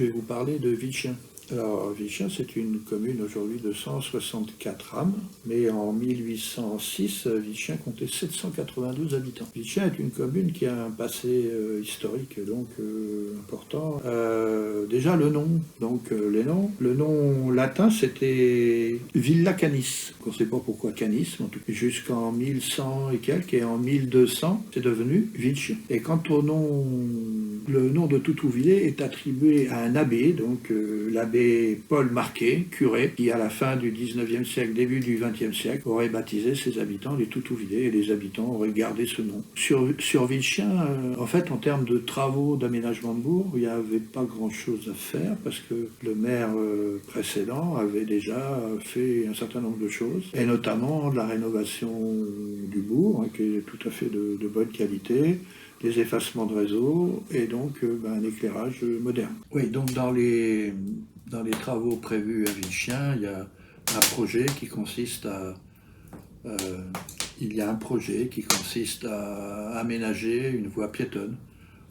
Je vais vous parler de Villechin. Alors, Villechin, c'est une commune aujourd'hui de 164 âmes, mais en 1806, Villechin comptait 792 habitants. Villechin est une commune qui a un passé historique donc important. Déjà le nom, donc les noms. Le nom latin, c'était Villa Canis. On ne sait pas pourquoi Canis, en tout cas jusqu'en 1100 et quelques, et en 1200, c'est devenu Villechin. Et quant au nom, le nom de Toutouvillers est attribué à un abbé, donc l'abbé Paul Marquet, curé, qui à la fin du 19e siècle, début du 20e siècle, aurait baptisé ses habitants les Toutouvillers, et les habitants auraient gardé ce nom. Sur Villechin, en fait, en termes de travaux d'aménagement de bourg, il n'y avait pas grand-chose à faire, parce que le maire précédent avait déjà fait un certain nombre de choses, et notamment de la rénovation du bourg, qui est tout à fait de bonne qualité, des effacements de réseau et donc un éclairage moderne. Oui, donc dans les travaux prévus à Villechin, il y a un projet qui consiste à aménager une voie piétonne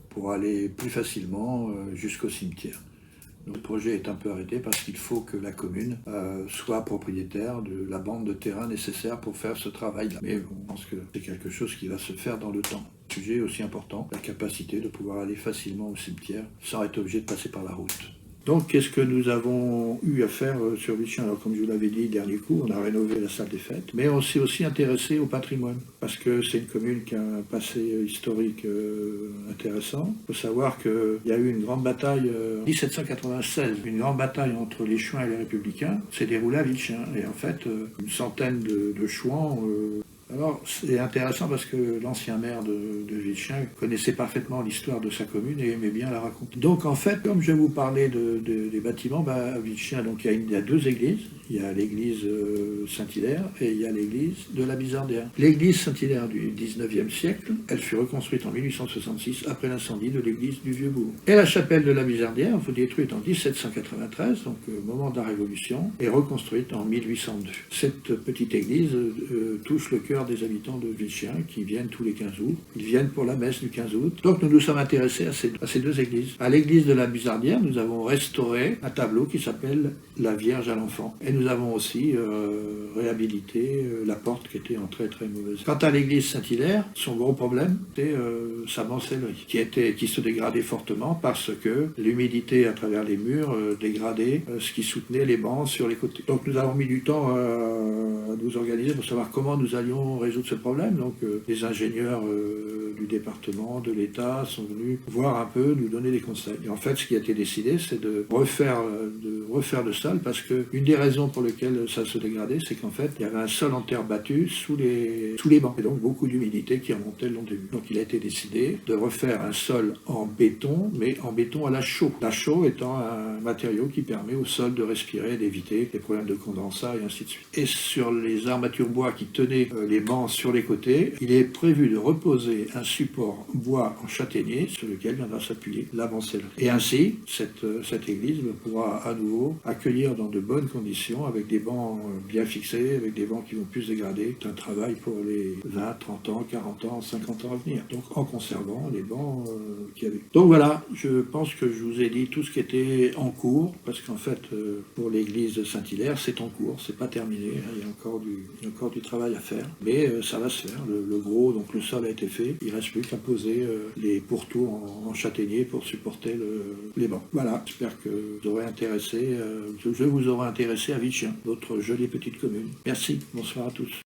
pour aller plus facilement jusqu'au cimetière. Donc, le projet est un peu arrêté parce qu'il faut que la commune soit propriétaire de la bande de terrain nécessaire pour faire ce travail-là. Mais on pense que c'est quelque chose qui va se faire dans le temps. Sujet aussi important, la capacité de pouvoir aller facilement au cimetière sans être obligé de passer par la route. Donc, qu'est-ce que nous avons eu à faire sur Villechin? Alors, comme je vous l'avais dit, dernier coup, on a rénové la salle des fêtes, mais on s'est aussi intéressé au patrimoine, parce que c'est une commune qui a un passé historique intéressant. Il faut savoir qu'il y a eu une grande bataille en 1796, une grande bataille entre les Chouans et les Républicains, s'est déroulée à Villechin, et en fait, une centaine de Chouans. Alors, c'est intéressant parce que l'ancien maire de Villechin connaissait parfaitement l'histoire de sa commune et aimait bien la raconter. Donc, en fait, comme je vais vous parler des bâtiments, à Villechin, donc, il y a deux églises. Il y a l'église Saint-Hilaire et il y a l'église de la Bizardière. L'église Saint-Hilaire du 19e siècle, elle fut reconstruite en 1866 après l'incendie de l'église du Vieux-Bourg. Et la chapelle de la Bizardière fut détruite en 1793, donc au moment de la Révolution, et reconstruite en 1802. Cette petite église touche le cœur des habitants de Villechin qui viennent tous les 15 août. Ils viennent pour la messe du 15 août. Donc nous nous sommes intéressés à ces deux églises. À l'église de la Bizardière, nous avons restauré un tableau qui s'appelle La Vierge à l'enfant. Et nous avons aussi réhabilité la porte qui était en très très mauvaise. Quant à l'église Saint-Hilaire, son gros problème était sa mancellerie qui se dégradait fortement parce que l'humidité à travers les murs dégradait ce qui soutenait les bancs sur les côtés. Donc nous avons mis du temps à nous organiser pour savoir comment nous allions résoudre ce problème. Donc les ingénieurs du département, de l'État sont venus voir un peu, nous donner des conseils. Et en fait, ce qui a été décidé, c'est de refaire le sol parce que une des raisons pour lesquelles ça se dégradait, c'est qu'en fait, il y avait un sol en terre battue sous les bancs. Et donc beaucoup d'humidité qui remontait le long des murs. Donc il a été décidé de refaire un sol en béton, mais en béton à la chaux. La chaux étant un matériau qui permet au sol de respirer, d'éviter les problèmes de condensat et ainsi de suite. Et sur les armatures bois qui tenaient les bancs sur les côtés, il est prévu de reposer un support bois en châtaignier sur lequel viendra s'appuyer la mancellerie. Et ainsi, cette église pourra à nouveau accueillir dans de bonnes conditions, avec des bancs bien fixés, avec des bancs qui vont plus se dégrader. C'est un travail pour les 20, 30 ans, 40 ans, 50 ans à venir. Donc en conservant les bancs qu'il y avait. Donc voilà, je pense que je vous ai dit tout ce qui était en cours, parce qu'en fait, pour l'église de Saint-Hilaire, c'est en cours, c'est pas terminé, hein, il y a encore du travail à faire, mais ça va se faire. Le gros, donc le sol a été fait, il reste plus qu'à poser les pourtours en châtaignier pour supporter les bancs. Voilà, j'espère que je vous aurai intéressé à Villechin, votre jolie petite commune. Merci, bonsoir à tous.